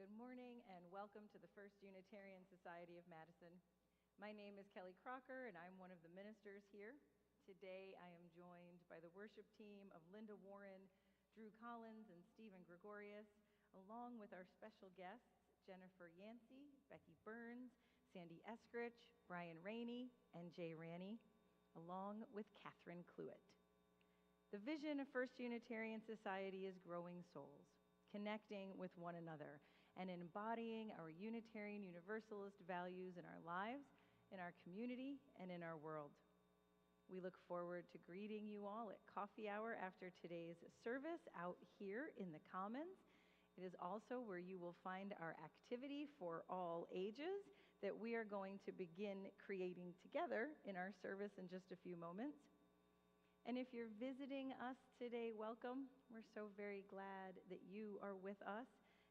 Good morning and welcome to the First Unitarian Society of Madison. My name is Kelly Crocker and I'm one of the ministers here. Today I am joined by the worship team of Linda Warren, Drew Collins, and Stephen Gregorius, along with our special guests, Jennifer Yancey, Becky Burns, Sandy Eskrich, Bryan Rainey, and Jay Ranney, along with Catherine Cluett. The vision of First Unitarian Society is growing souls, connecting with one another, and embodying our Unitarian Universalist values in our lives, in our community, and in our world. We look forward to greeting you all at coffee hour after today's service out here in the Commons. It is also where you will find our activity for all ages that we are going to begin creating together in our service in just a few moments. And if you're visiting us today, welcome. We're so very glad that you are with us.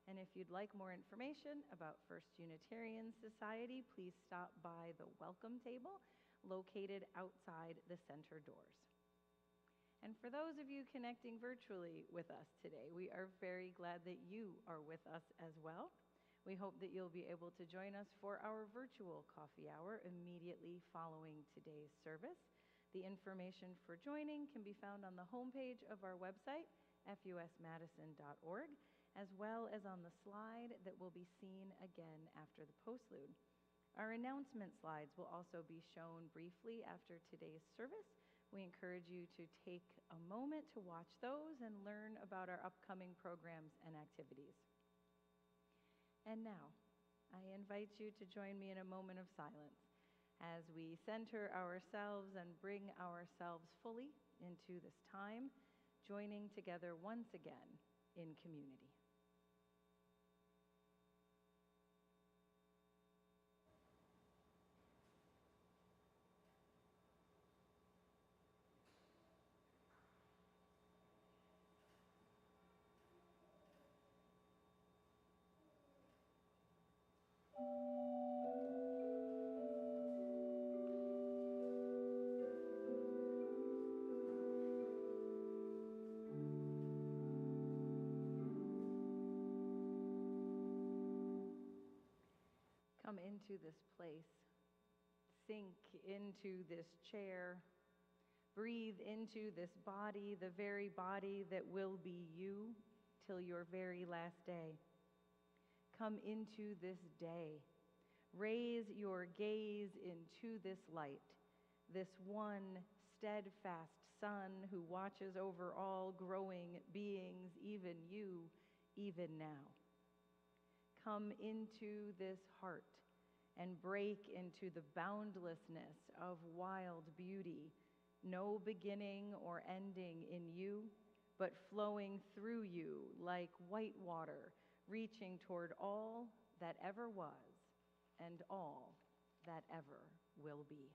And if you'd like more information about First Unitarian Society, please stop by the welcome table located outside the center doors. And for those of you connecting virtually with us today, we are very glad that you are with us as well. We hope that you'll be able to join us for our virtual coffee hour immediately following today's service. The information for joining can be found on the homepage of our website, fusmadison.org, as well as on the slide that will be seen again after the postlude. Our announcement slides will also be shown briefly after today's service We encourage you to take a moment to watch those and learn about our upcoming programs and activities. And now, I invite you to join me in a moment of silence as we center ourselves and bring ourselves fully into this time, joining together once again in community. Come into this place, sink into this chair, breathe into this body, the very body that will be you till your very last day. Come into this day, raise your gaze into this light, this one steadfast sun who watches over all growing beings, even you, even now. Come into this heart and break into the boundlessness of wild beauty, no beginning or ending in you, but flowing through you like white water, reaching toward all that ever was and all that ever will be.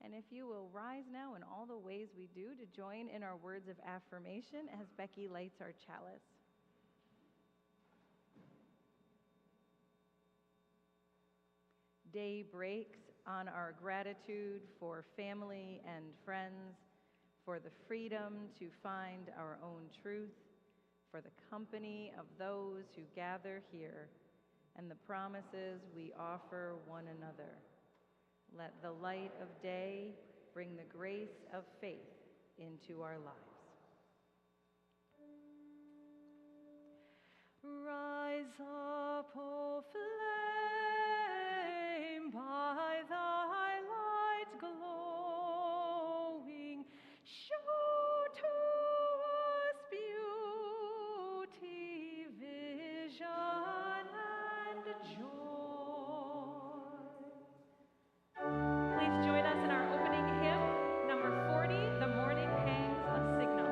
And if you will rise now in all the ways we do to join in our words of affirmation as Becky lights our chalice. Day breaks on our gratitude for family and friends, for the freedom to find our own truth, for the company of those who gather here, and the promises we offer one another. Let the light of day bring the grace of faith into our lives. Rise up, O flame, by thy light glowing, show to us beauty, vision, and joy. Please join us in our opening hymn, number 40, The Morning Hangs a Signal.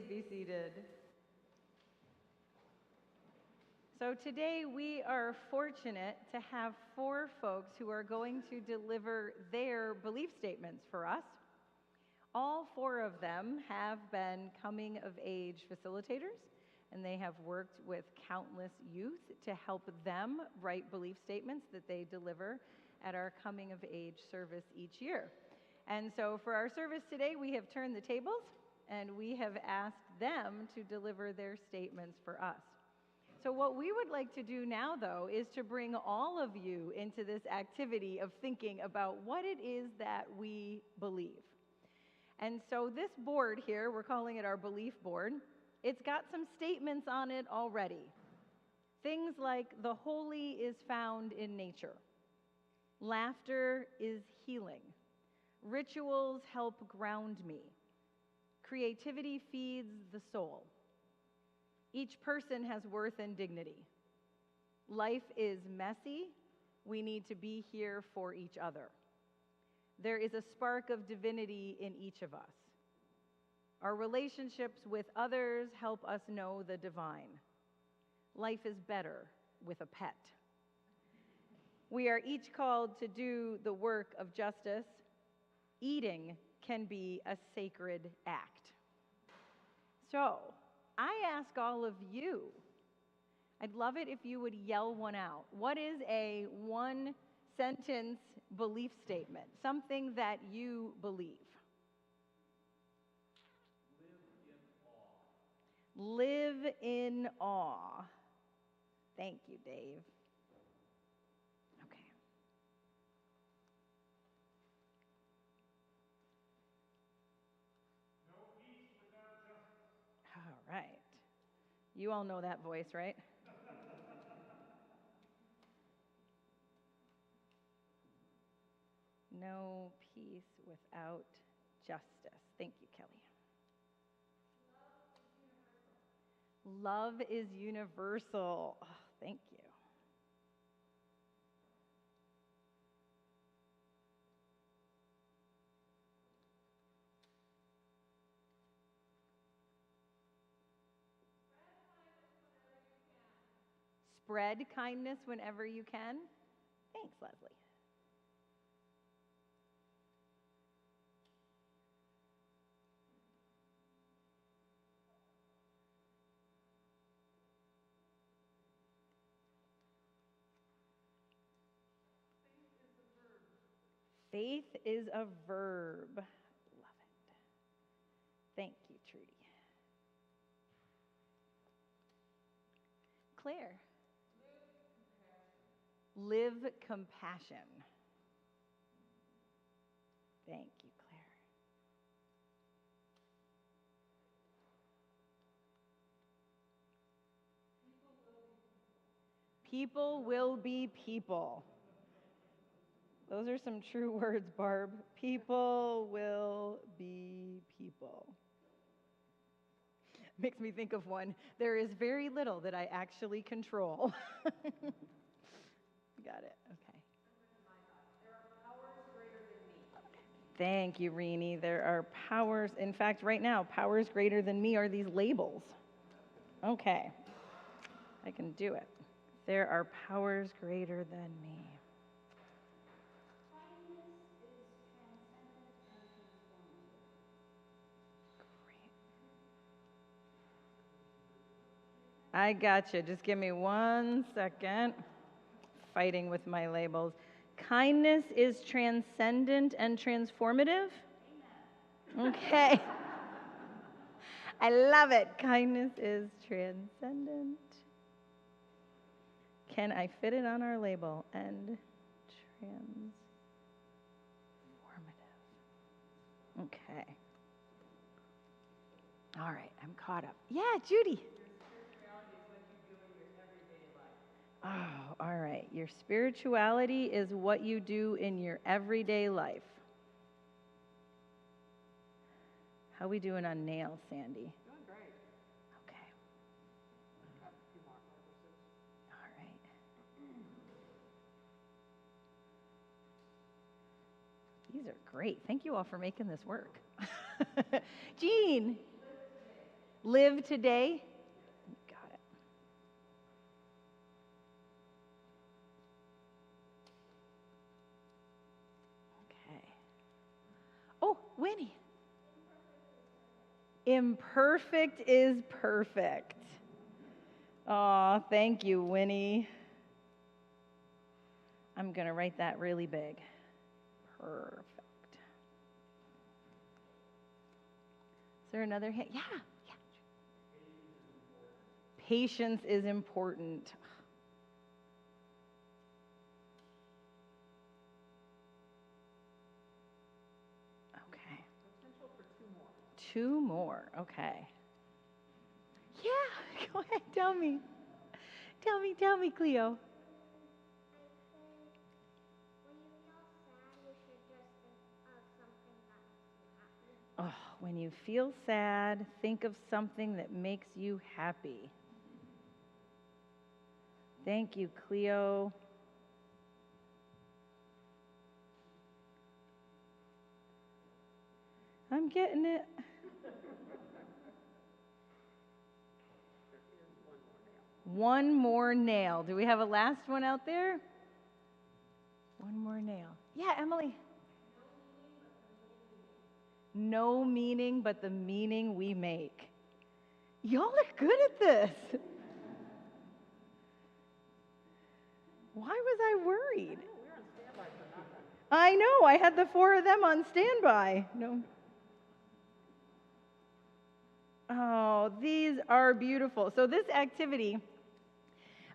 be seated. So today we are fortunate to have 4 folks who are going to deliver their belief statements for us. All 4 of them have been coming-of-age facilitators, and they have worked with countless youth to help them write belief statements that they deliver at our coming-of-age service each year. And so for our service today, we have turned the tables, and we have asked them to deliver their statements for us. So what we would like to do now, though, is to bring all of you into this activity of thinking about what it is that we believe. And so this board here, we're calling it our belief board, it's got some statements on it already. Things like the holy is found in nature. Laughter is healing. Rituals help ground me. Creativity feeds the soul. Each person has worth and dignity. Life is messy. We need to be here for each other. There is a spark of divinity in each of us. Our relationships with others help us know the divine. Life is better with a pet. We are each called to do the work of justice. Eating can be a sacred act. So, I ask all of you, I'd love it if you would yell one out. What is a one-sentence belief statement? Something that you believe. Live in awe. Thank you, Dave. Okay. No peace without justice. All right. You all know that voice, right? No peace without justice. Thank you, Kelly. Love is universal. Oh, thank you. Spread kindness whenever you can. Thanks, Leslie. Faith is a verb. Love it. Thank you, Trudy. Claire. Live compassion. Thank you, Claire. People will be people. Those are some true words, Barb. People will be people. Makes me think of one. There is very little that I actually control. Got it. Okay. There are powers greater than me. Thank you, Rainey. There are powers. In fact, right now, powers greater than me are these labels. Okay. I can do it. There are powers greater than me. I gotcha. Just give me 1 second. Fighting with my labels. Kindness is transcendent and transformative? Okay. I love it. Kindness is transcendent. Can I fit it on our label? And transformative. Okay. All right, I'm caught up. Yeah, Judy. Oh, all right. Your spirituality is what you do in your everyday life. How we doing on nails, Sandy? Doing great. Okay. Got a few more purposes. All right. These are great. Thank you all for making this work. Jean. Live today. Got it. Okay. Oh, Winnie. Imperfect is perfect. Aw, thank you, Winnie. I'm going to write that really big. Perfect. Is there another hand? Yeah. Patience is important. Okay. Potential for 2 more. 2 more. Okay. Yeah. Go ahead. Tell me, Cleo. When you feel sad, think of something that makes you happy. Oh, when you feel sad, think of something that makes you happy. Thank you, Cleo. I'm getting it. One more nail. Do we have a last one out there? One more nail. Yeah, Emily. No meaning but the meaning we make. Y'all are good at this. Why was I worried? We're on standby for nothing. I know, I had the 4 of them on standby. No. Oh, these are beautiful. So this activity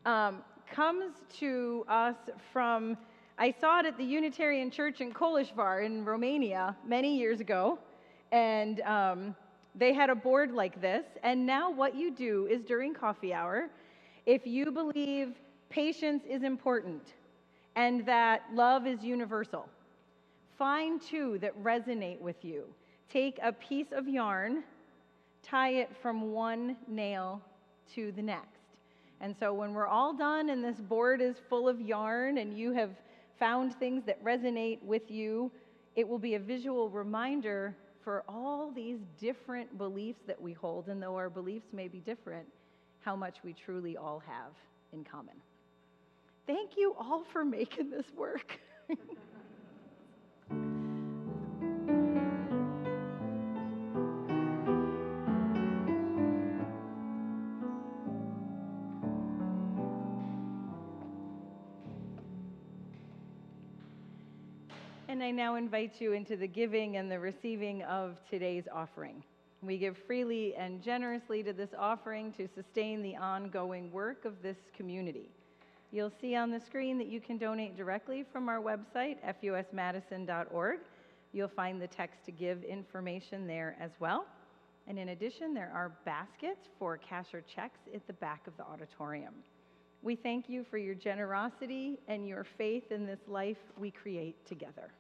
comes to us from, I saw it at the Unitarian Church in Koleșvar in Romania many years ago, and they had a board like this, and now what you do is during coffee hour, if you believe patience is important and that love is universal, find 2 that resonate with you. Take a piece of yarn, tie it from one nail to the next. And so when we're all done and this board is full of yarn and you have found things that resonate with you, it will be a visual reminder for all these different beliefs that we hold, and though our beliefs may be different, how much we truly all have in common. Thank you all for making this work. And I now invite you into the giving and the receiving of today's offering. We give freely and generously to this offering to sustain the ongoing work of this community. You'll see on the screen that you can donate directly from our website, fusmadison.org. You'll find the text to give information there as well. And in addition, there are baskets for cash or checks at the back of the auditorium. We thank you for your generosity and your faith in this life we create together.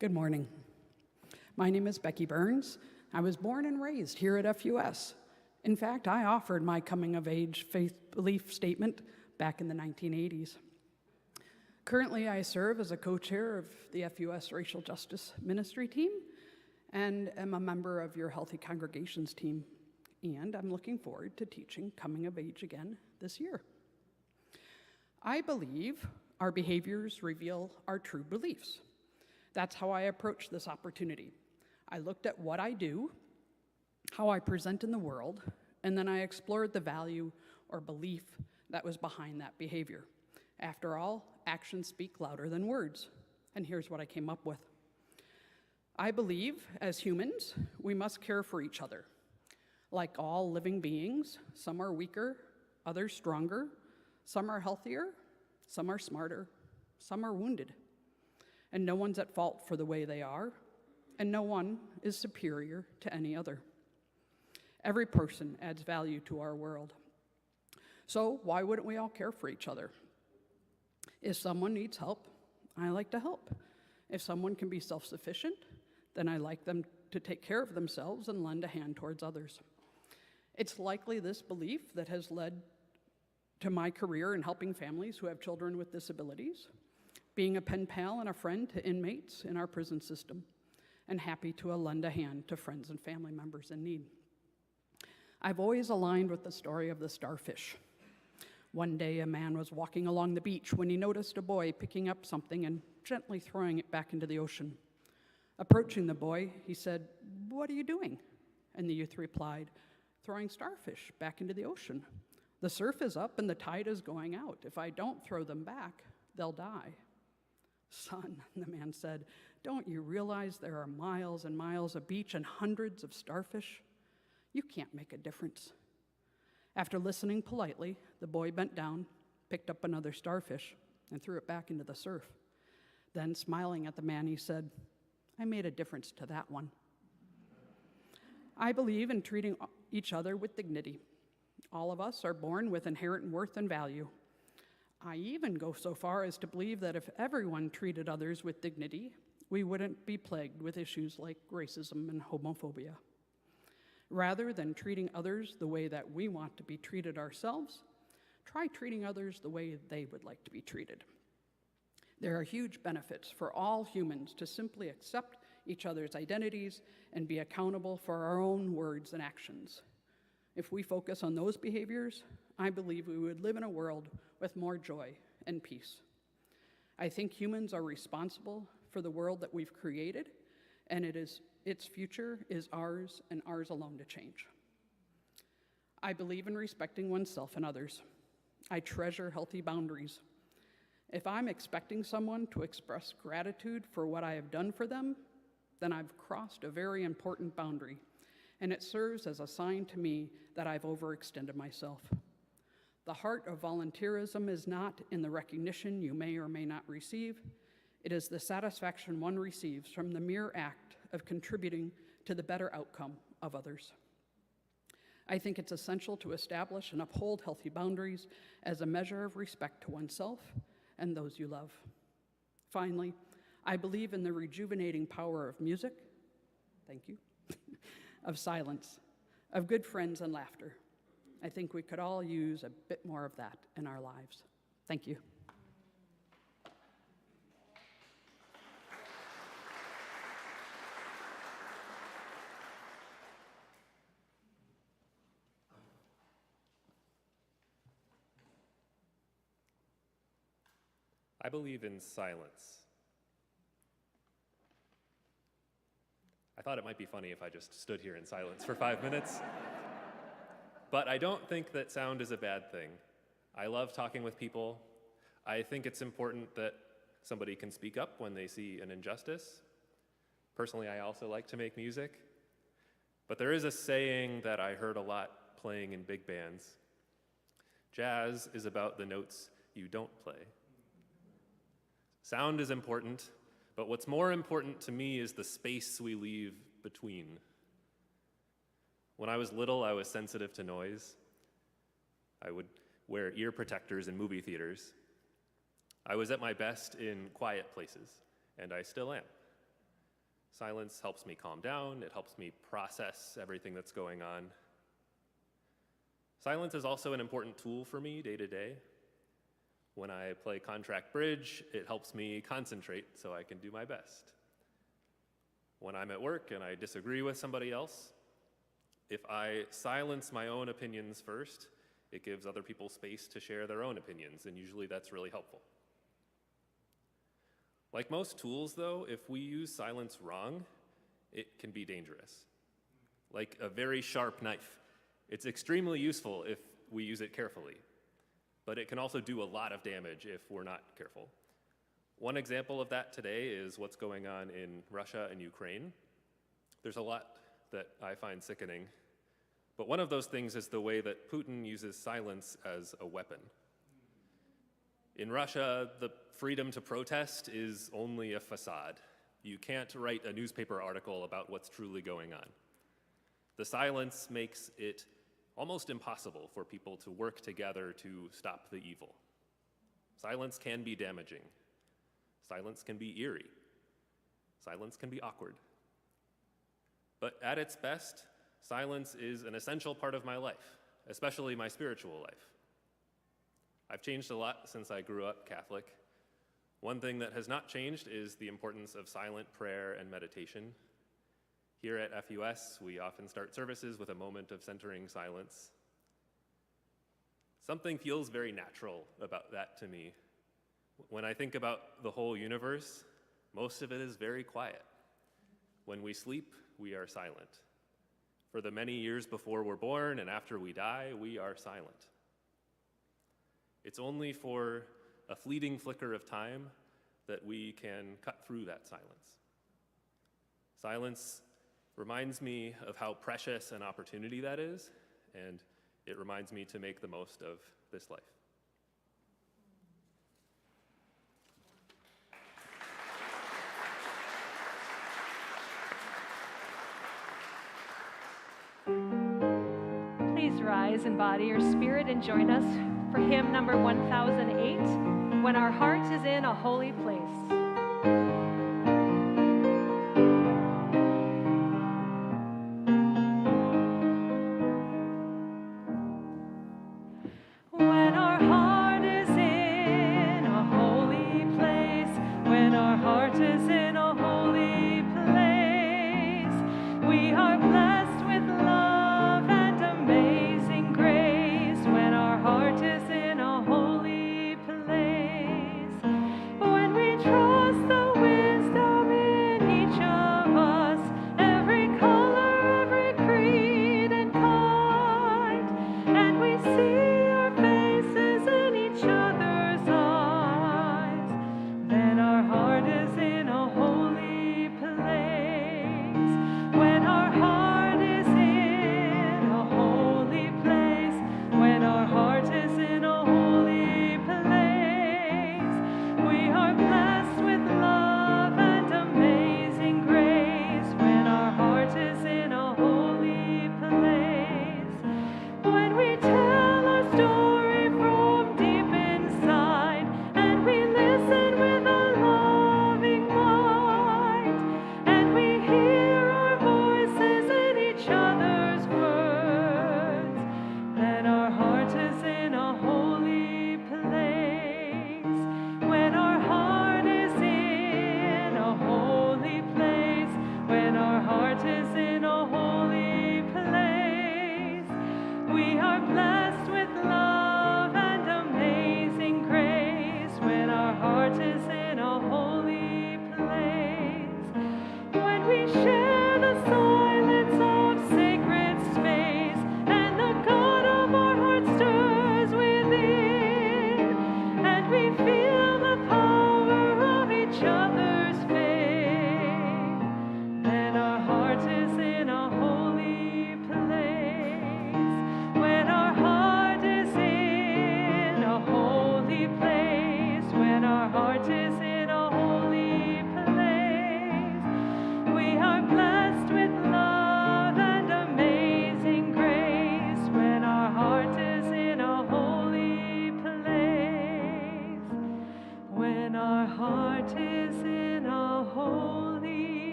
Good morning. My name is Becky Burns. I was born and raised here at FUS. In fact, I offered my coming-of-age faith belief statement back in the 1980s. Currently, I serve as a co-chair of the FUS Racial Justice Ministry team and am a member of your Healthy Congregations team. And I'm looking forward to teaching Coming of Age again this year. I believe our behaviors reveal our true beliefs. That's how I approached this opportunity. I looked at what I do, how I present in the world, and then I explored the value or belief that was behind that behavior. After all, actions speak louder than words. And here's what I came up with. I believe, as humans, we must care for each other. Like all living beings, some are weaker, others stronger, some are healthier, some are smarter, some are wounded. And no one's at fault for the way they are, and no one is superior to any other. Every person adds value to our world. So why wouldn't we all care for each other? If someone needs help, I like to help. If someone can be self-sufficient, then I like them to take care of themselves and lend a hand towards others. It's likely this belief that has led to my career in helping families who have children with disabilities, being a pen pal and a friend to inmates in our prison system, and happy to lend a hand to friends and family members in need. I've always aligned with the story of the starfish. One day, a man was walking along the beach when he noticed a boy picking up something and gently throwing it back into the ocean. Approaching the boy, he said, "What are you doing?" And the youth replied, "Throwing starfish back into the ocean. The surf is up and the tide is going out. If I don't throw them back, they'll die." "Son," the man said, "don't you realize there are miles and miles of beach and hundreds of starfish? You can't make a difference." After listening politely, the boy bent down, picked up another starfish, and threw it back into the surf. Then, smiling at the man, he said, "I made a difference to that one." I believe in treating each other with dignity. All of us are born with inherent worth and value. I even go so far as to believe that if everyone treated others with dignity, we wouldn't be plagued with issues like racism and homophobia. Rather than treating others the way that we want to be treated ourselves, try treating others the way they would like to be treated. There are huge benefits for all humans to simply accept each other's identities and be accountable for our own words and actions. If we focus on those behaviors, I believe we would live in a world with more joy and peace. I think humans are responsible for the world that we've created, and its future is ours and ours alone to change. I believe in respecting oneself and others. I treasure healthy boundaries. If I'm expecting someone to express gratitude for what I have done for them, then I've crossed a very important boundary, and it serves as a sign to me that I've overextended myself. The heart of volunteerism is not in the recognition you may or may not receive. It is the satisfaction one receives from the mere act of contributing to the better outcome of others. I think it's essential to establish and uphold healthy boundaries as a measure of respect to oneself and those you love. Finally, I believe in the rejuvenating power of music, thank you, of silence, of good friends and laughter. I think we could all use a bit more of that in our lives. Thank you. I believe in silence. I thought it might be funny if I just stood here in silence for 5 minutes. But I don't think that sound is a bad thing. I love talking with people. I think it's important that somebody can speak up when they see an injustice. Personally, I also like to make music. But there is a saying that I heard a lot playing in big bands. Jazz is about the notes you don't play. Sound is important, but what's more important to me is the space we leave between. When I was little, I was sensitive to noise. I would wear ear protectors in movie theaters. I was at my best in quiet places, and I still am. Silence helps me calm down. It helps me process everything that's going on. Silence is also an important tool for me day to day. When I play contract bridge, it helps me concentrate so I can do my best. When I'm at work and I disagree with somebody else, if I silence my own opinions first, it gives other people space to share their own opinions, and usually that's really helpful. Like most tools, though, if we use silence wrong, it can be dangerous. Like a very sharp knife. It's extremely useful if we use it carefully, but it can also do a lot of damage if we're not careful. One example of that today is what's going on in Russia and Ukraine. There's a lot that I find sickening, but one of those things is the way that Putin uses silence as a weapon. In Russia, the freedom to protest is only a facade. You can't write a newspaper article about what's truly going on. The silence makes it almost impossible for people to work together to stop the evil. Silence can be damaging. Silence can be eerie. Silence can be awkward. But at its best, silence is an essential part of my life, especially my spiritual life. I've changed a lot since I grew up Catholic. One thing that has not changed is the importance of silent prayer and meditation. Here at FUS, we often start services with a moment of centering silence. Something feels very natural about that to me. When I think about the whole universe, most of it is very quiet. When we sleep, we are silent. For the many years before we're born and after we die, we are silent. It's only for a fleeting flicker of time that we can cut through that silence. Silence reminds me of how precious an opportunity that is, and it reminds me to make the most of this life. Please rise in body or spirit and join us for hymn number 1008, When Our Heart is in a Holy Place. Try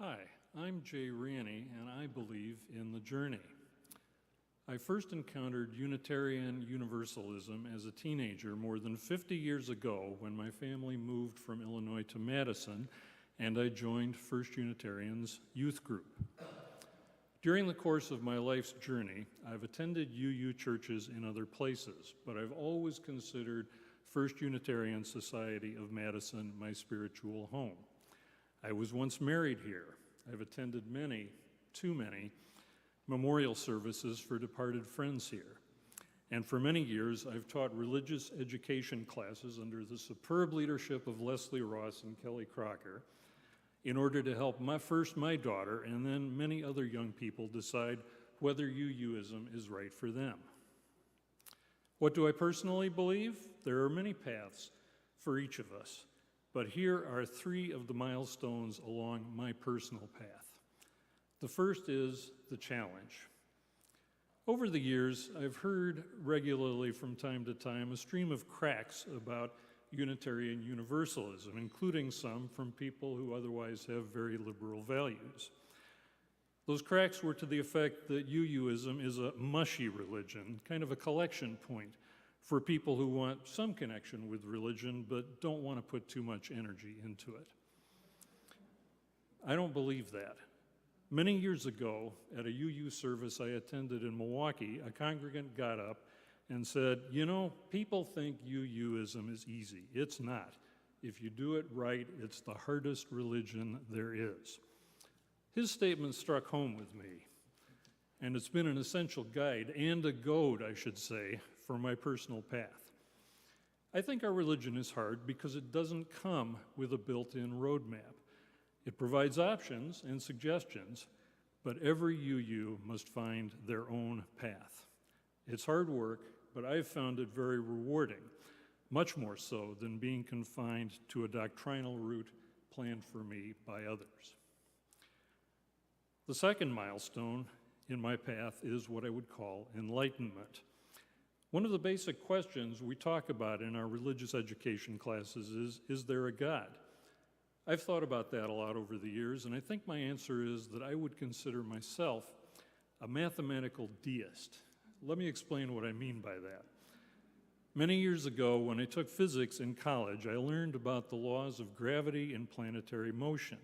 Hi, I'm Jay Ranney, and I believe in the journey. I first encountered Unitarian Universalism as a teenager more than 50 years ago when my family moved from Illinois to Madison, and I joined First Unitarian's youth group. During the course of my life's journey, I've attended UU churches in other places, but I've always considered First Unitarian Society of Madison my spiritual home. I was once married here. I've attended many, too many, memorial services for departed friends here. And for many years, I've taught religious education classes under the superb leadership of Leslie Ross and Kelly Crocker in order to help my daughter and then many other young people decide whether UUism is right for them. What do I personally believe? There are many paths for each of us, but here are 3 of the milestones along my personal path. The first is the challenge. Over the years, I've heard regularly from time to time a stream of cracks about Unitarian Universalism, including some from people who otherwise have very liberal values. Those cracks were to the effect that UUism is a mushy religion, kind of a collection point for people who want some connection with religion but don't want to put too much energy into it. I don't believe that. Many years ago, at a UU service I attended in Milwaukee, a congregant got up and said, you know, people think UUism is easy. It's not. If you do it right, it's the hardest religion there is. His statement struck home with me, and it's been an essential guide, and a goad, I should say, for my personal path. I think our religion is hard because it doesn't come with a built-in roadmap. It provides options and suggestions, but every UU must find their own path. It's hard work, but I've found it very rewarding, much more so than being confined to a doctrinal route planned for me by others. The second milestone in my path is what I would call enlightenment. One of the basic questions we talk about in our religious education classes is there a God? I've thought about that a lot over the years, and I think my answer is that I would consider myself a mathematical deist. Let me explain what I mean by that. Many years ago, when I took physics in college, I learned about the laws of gravity and planetary motion.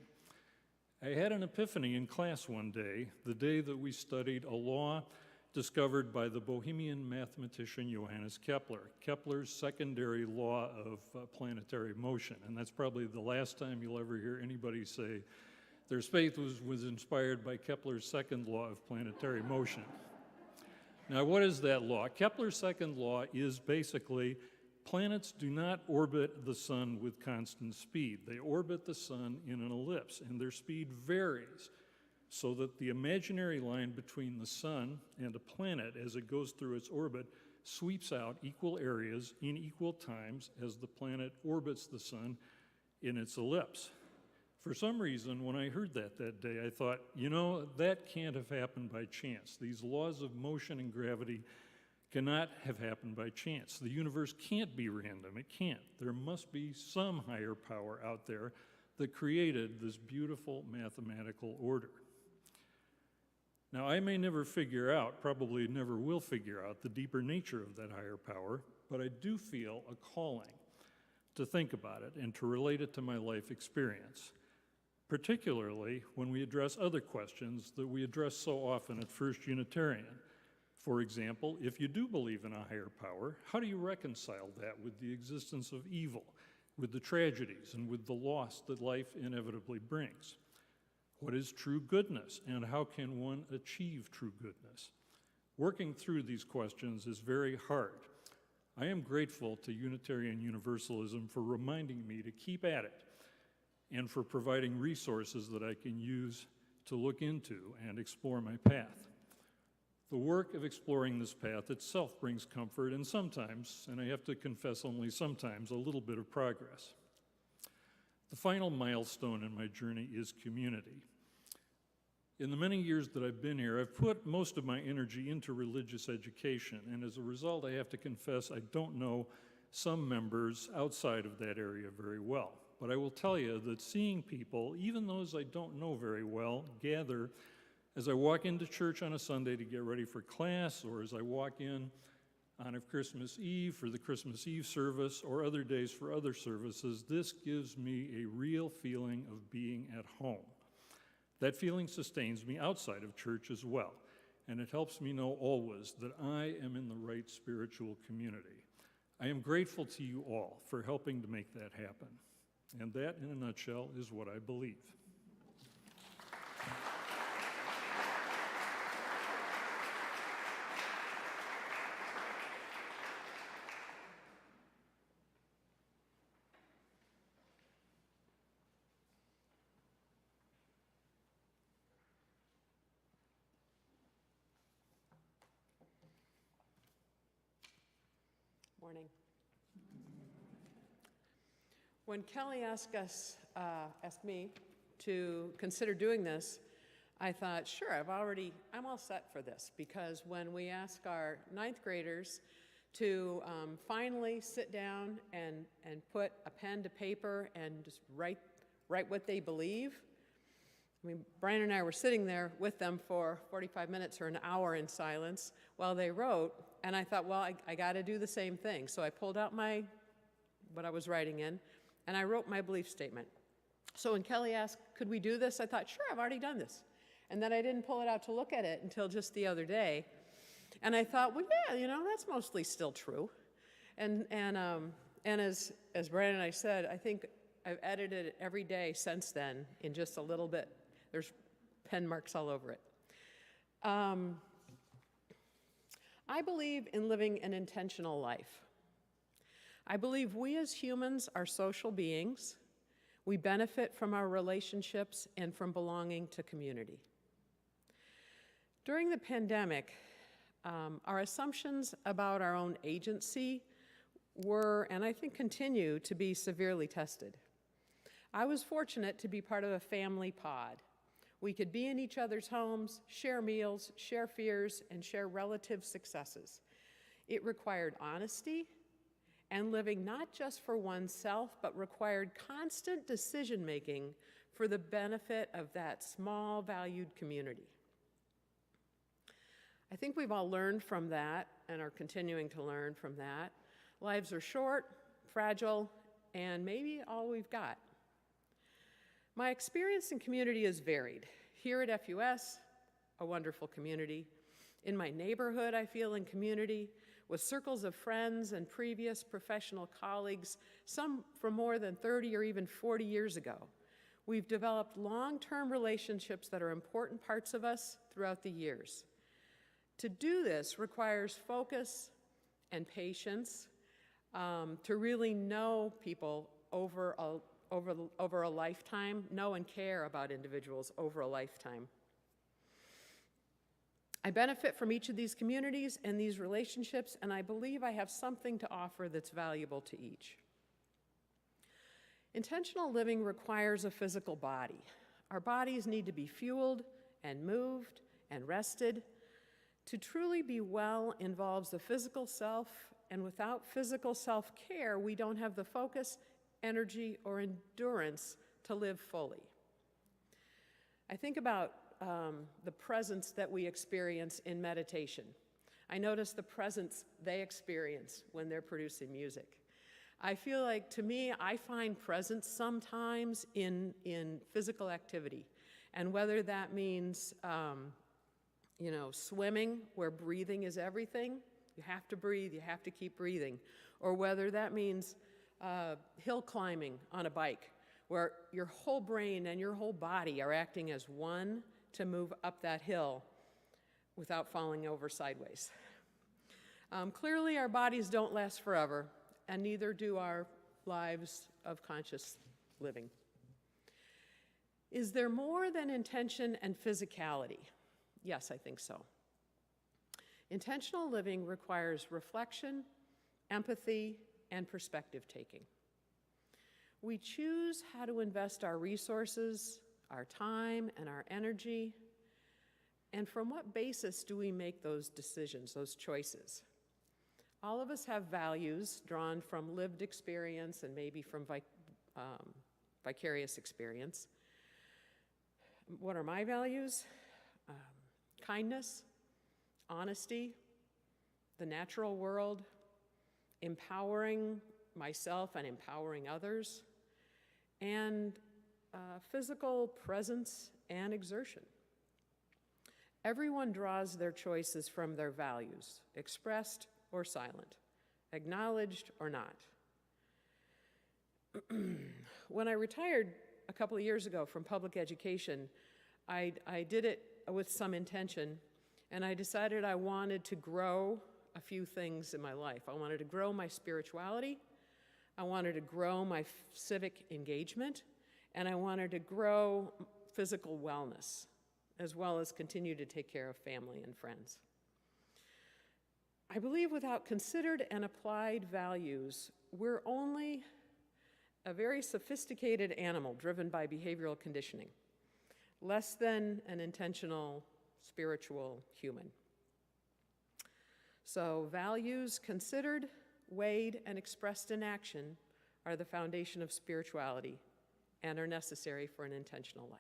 I had an epiphany in class one day, the day that we studied a law discovered by the Bohemian mathematician Johannes Kepler, Kepler's secondary law of planetary motion. And that's probably the last time you'll ever hear anybody say their faith was inspired by Kepler's second law of planetary motion. Now, what is that law? Kepler's second law is basically planets do not orbit the sun with constant speed. They orbit the sun in an ellipse, and their speed varies so that the imaginary line between the sun and a planet as it goes through its orbit sweeps out equal areas in equal times as the planet orbits the sun in its ellipse. For some reason, when I heard that day, I thought, you know, that can't have happened by chance. These laws of motion and gravity cannot have happened by chance. The universe can't be random. It can't. There must be some higher power out there that created this beautiful mathematical order. Now, I may never figure out, probably never will figure out, the deeper nature of that higher power, but I do feel a calling to think about it and to relate it to my life experience, particularly when we address other questions that we address so often at First Unitarian. For example, if you do believe in a higher power, how do you reconcile that with the existence of evil, with the tragedies, and with the loss that life inevitably brings? What is true goodness, and how can one achieve true goodness? Working through these questions is very hard. I am grateful to Unitarian Universalism for reminding me to keep at it and for providing resources that I can use to look into and explore my path. The work of exploring this path itself brings comfort and sometimes, and I have to confess only sometimes, a little bit of progress. The final milestone in my journey is community. In the many years that I've been here, I've put most of my energy into religious education, and as a result, I have to confess I don't know some members outside of that area very well. But I will tell you that seeing people, even those I don't know very well, gather as I walk into church on a Sunday to get ready for class, or as I walk in on a Christmas Eve for the Christmas Eve service, or other days for other services, this gives me a real feeling of being at home. That feeling sustains me outside of church as well, and it helps me know always that I am in the right spiritual community. I am grateful to you all for helping to make that happen. And that, in a nutshell, is what I believe. Morning. When Kelly asked me to consider doing this, I thought, sure, I'm all set for this, because when we ask our 9th graders to finally sit down and put a pen to paper and just write what they believe, I mean, Bryan and I were sitting there with them for 45 minutes or an hour in silence while they wrote, and I thought, well, I got to do the same thing. So I pulled out what I was writing in, and I wrote my belief statement. So when Kelly asked, could we do this? I thought, sure, I've already done this. And then I didn't pull it out to look at it until just the other day. And I thought, well, yeah, that's mostly still true. And as Bryan and I said, I think I've edited it every day since then in just a little bit. There's pen marks all over it. I believe in living an intentional life. I believe we as humans are social beings. We benefit from our relationships and from belonging to community. During the pandemic, our assumptions about our own agency were, and I think continue to be, severely tested. I was fortunate to be part of a family pod. We could be in each other's homes, share meals, share fears, and share relative successes. It required honesty and living not just for oneself, but required constant decision-making for the benefit of that small, valued community. I think we've all learned from that and are continuing to learn from that. Lives are short, fragile, and maybe all we've got. My experience in community is varied. Here at FUS, a wonderful community. In my neighborhood, I feel in community, with circles of friends and previous professional colleagues, some from more than 30 or even 40 years ago. We've developed long-term relationships that are important parts of us throughout the years. To do this requires focus and patience, to really know people over a lifetime, know and care about individuals over a lifetime. I benefit from each of these communities and these relationships, and I believe I have something to offer that's valuable to each. Intentional living requires a physical body. Our bodies need to be fueled and moved and rested. To truly be well involves the physical self, and without physical self-care, we don't have the focus, energy, or endurance to live fully. I think about the presence that we experience in meditation. I notice the presence they experience when they're producing music. I feel like, to me, I find presence sometimes in physical activity, and whether that means swimming, where breathing is everything, you have to breathe, you have to keep breathing, or whether that means hill climbing on a bike, where your whole brain and your whole body are acting as one to move up that hill without falling over sideways. Clearly, our bodies don't last forever, and neither do our lives of conscious living. Is there more than intention and physicality? Yes, I think so. Intentional living requires reflection, empathy, and perspective taking. We choose how to invest our resources, our time, and our energy, and from what basis do we make those decisions, those choices? All of us have values drawn from lived experience and maybe from vicarious experience. What are my values? Kindness, honesty, the natural world, empowering myself and empowering others, and physical presence and exertion. Everyone draws their choices from their values, expressed or silent, acknowledged or not. When I retired a couple of years ago from public education, I did it with some intention, and I decided I wanted to grow a few things in my life. I wanted to grow my spirituality, I wanted to grow my civic engagement, and I wanted to grow physical wellness, as well as continue to take care of family and friends. I believe without considered and applied values, we're only a very sophisticated animal driven by behavioral conditioning, less than an intentional spiritual human. So values considered, weighed, and expressed in action are the foundation of spirituality and are necessary for an intentional life.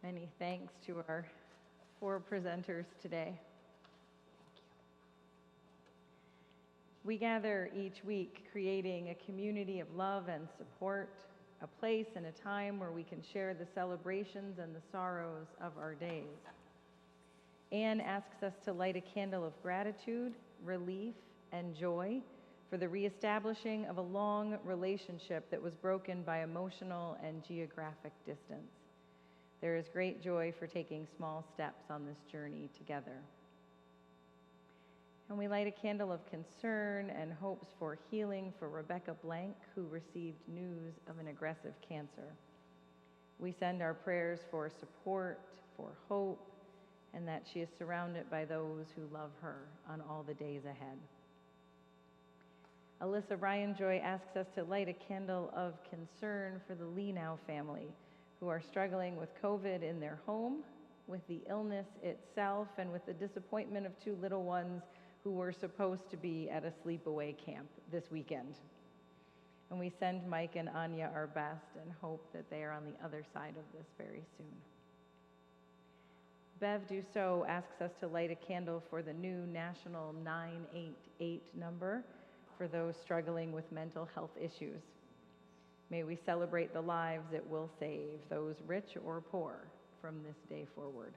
Many thanks to our 4 presenters today. We gather each week creating a community of love and support, a place and a time where we can share the celebrations and the sorrows of our days. Anne asks us to light a candle of gratitude, relief, and joy for the reestablishing of a long relationship that was broken by emotional and geographic distance. There is great joy for taking small steps on this journey together. And we light a candle of concern and hopes for healing for Rebecca Blank, who received news of an aggressive cancer. We send our prayers for support, for hope, and that she is surrounded by those who love her on all the days ahead. Alyssa Ryan Joy asks us to light a candle of concern for the Lenow family, who are struggling with COVID in their home, with the illness itself, and with the disappointment of two little ones who were supposed to be at a sleepaway camp this weekend. And we send Mike and Anya our best and hope that they are on the other side of this very soon. Bev Dussault asks us to light a candle for the new national 988 number for those struggling with mental health issues. May we celebrate the lives it will save, those rich or poor, from this day forward.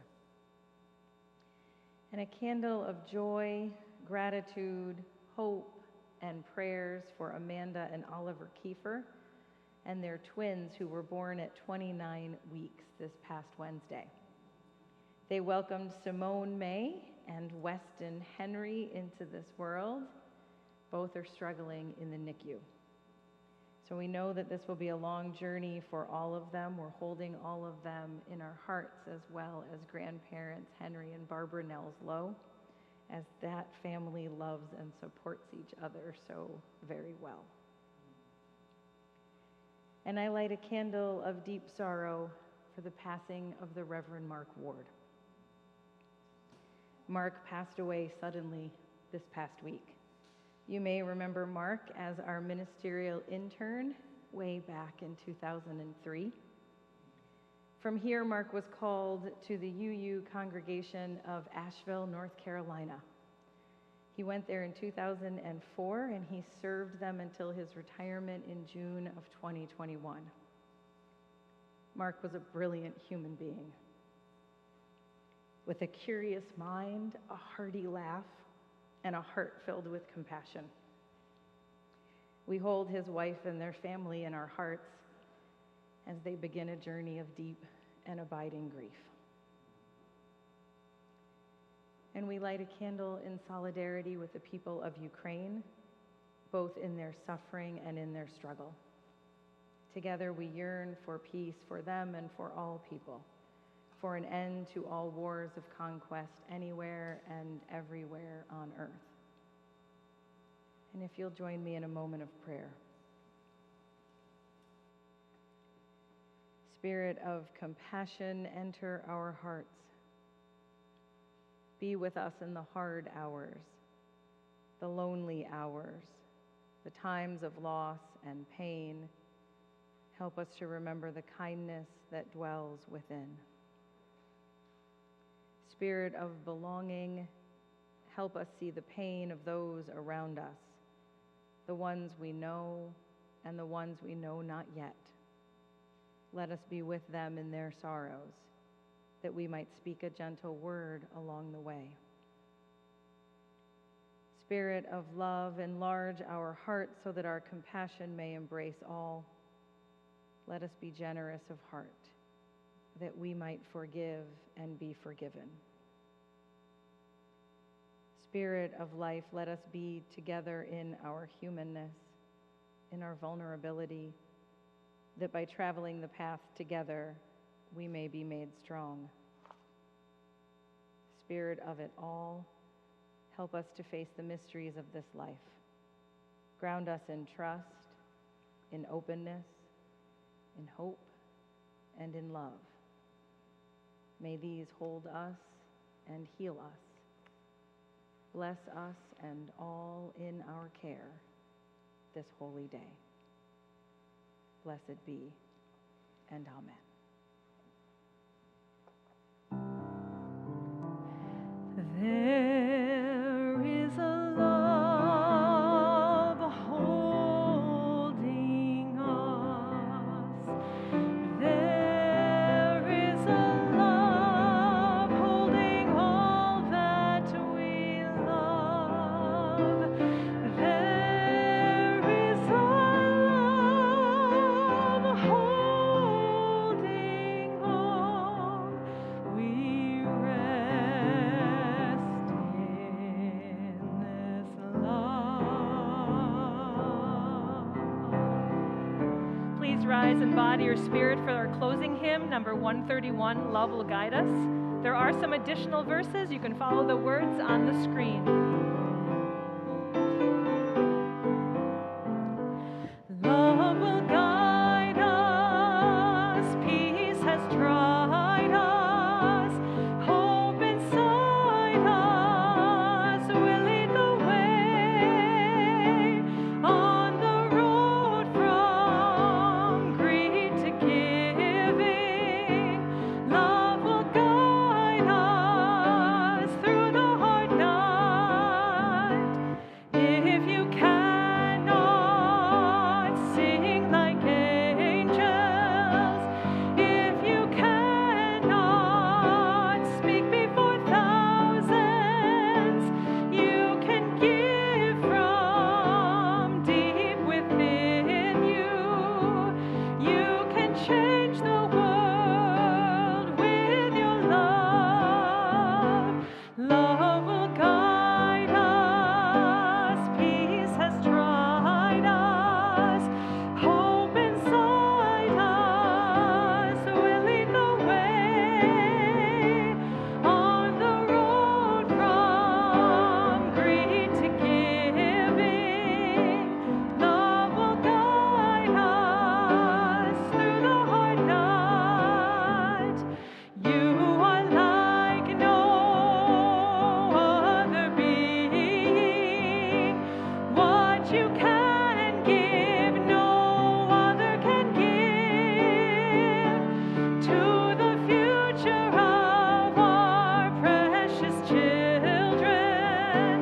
And a candle of joy, gratitude, hope, and prayers for Amanda and Oliver Kiefer and their twins who were born at 29 weeks this past Wednesday. They welcomed Simone May and Weston Henry into this world. Both are struggling in the NICU. So we know that this will be a long journey for all of them. We're holding all of them in our hearts, as well as grandparents Henry and Barbara Nelslow, as that family loves and supports each other so very well. And I light a candle of deep sorrow for the passing of the Reverend Mark Ward. Mark passed away suddenly this past week. You may remember Mark as our ministerial intern way back in 2003. From here, Mark was called to the UU congregation of Asheville, North Carolina. He went there in 2004, and he served them until his retirement in June of 2021. Mark was a brilliant human being, with a curious mind, a hearty laugh, and a heart filled with compassion. We hold his wife and their family in our hearts as they begin a journey of deep and abiding grief. And we light a candle in solidarity with the people of Ukraine, both in their suffering and in their struggle. Together we yearn for peace for them and for all people, for an end to all wars of conquest anywhere and everywhere on earth. And if you'll join me in a moment of prayer. Spirit of compassion, enter our hearts. Be with us in the hard hours, the lonely hours, the times of loss and pain. Help us to remember the kindness that dwells within. Spirit of belonging, help us see the pain of those around us, the ones we know and the ones we know not yet. Let us be with them in their sorrows, that we might speak a gentle word along the way. Spirit of love, enlarge our hearts so that our compassion may embrace all. Let us be generous of heart, that we might forgive and be forgiven. Spirit of life, let us be together in our humanness, in our vulnerability, that by traveling the path together, we may be made strong. Spirit of it all, help us to face the mysteries of this life. Ground us in trust, in openness, in hope, and in love. May these hold us and heal us. Bless us and all in our care this holy day. Blessed be, and amen. There is a love holding us. There is a love holding all that we love. There is a love holding rise in body or spirit for our closing hymn, number 131, Love Will Guide Us. There are some additional verses. You can follow the words on the screen. Love will guide us, peace has tried us, hope inside us will lead the way on the road from greed to giving. Love will guide us through the hard night. If you cannot sing like angels, if you cannot speak before thousands, you can give from deep within you. You can change the world with your love. Love will guide us, peace has tried us, hope inside us will lead the way on the road from greed to giving. Love will guide us through the hard night. You are like no other being. What you can give, no other can give. To the future of our precious children,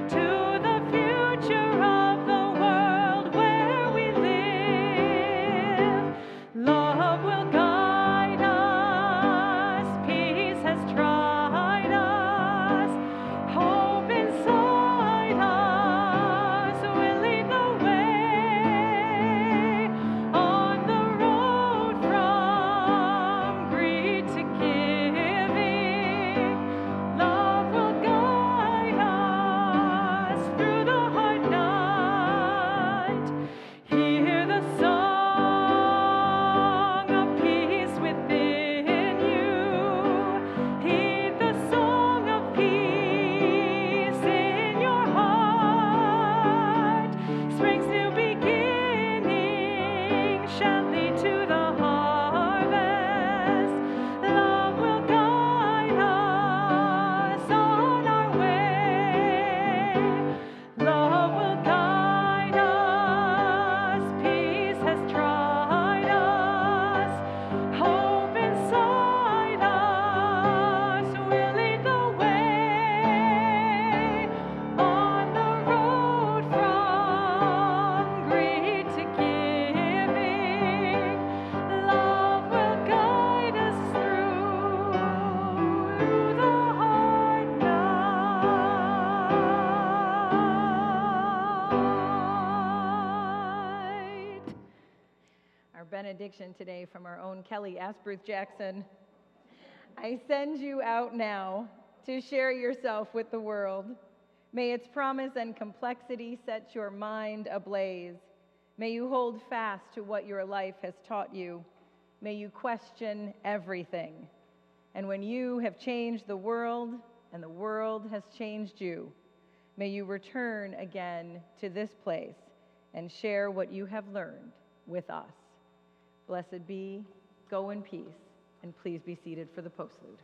to the future of the world where we live. Love will guide us, peace has tried us, hope inside us will lead the way on the road from greed to giving. Love will guide us through the hard night. Hear the song of peace within you. Heed the song of peace in your heart. Spring's new beginning shall lead to the harvest. Love will guide us on our way. Love will guide us, peace has tried us, hope inside us will lead the way on the road from greed to giving. Love will guide us through the hard night. Our benediction today from our own Kelly Asbruth Jackson. I send you out now to share yourself with the world. May its promise and complexity set your mind ablaze. May you hold fast to what your life has taught you. May you question everything. And when you have changed the world and the world has changed you, may you return again to this place and share what you have learned with us. Blessed be, go in peace, and please be seated for the postlude.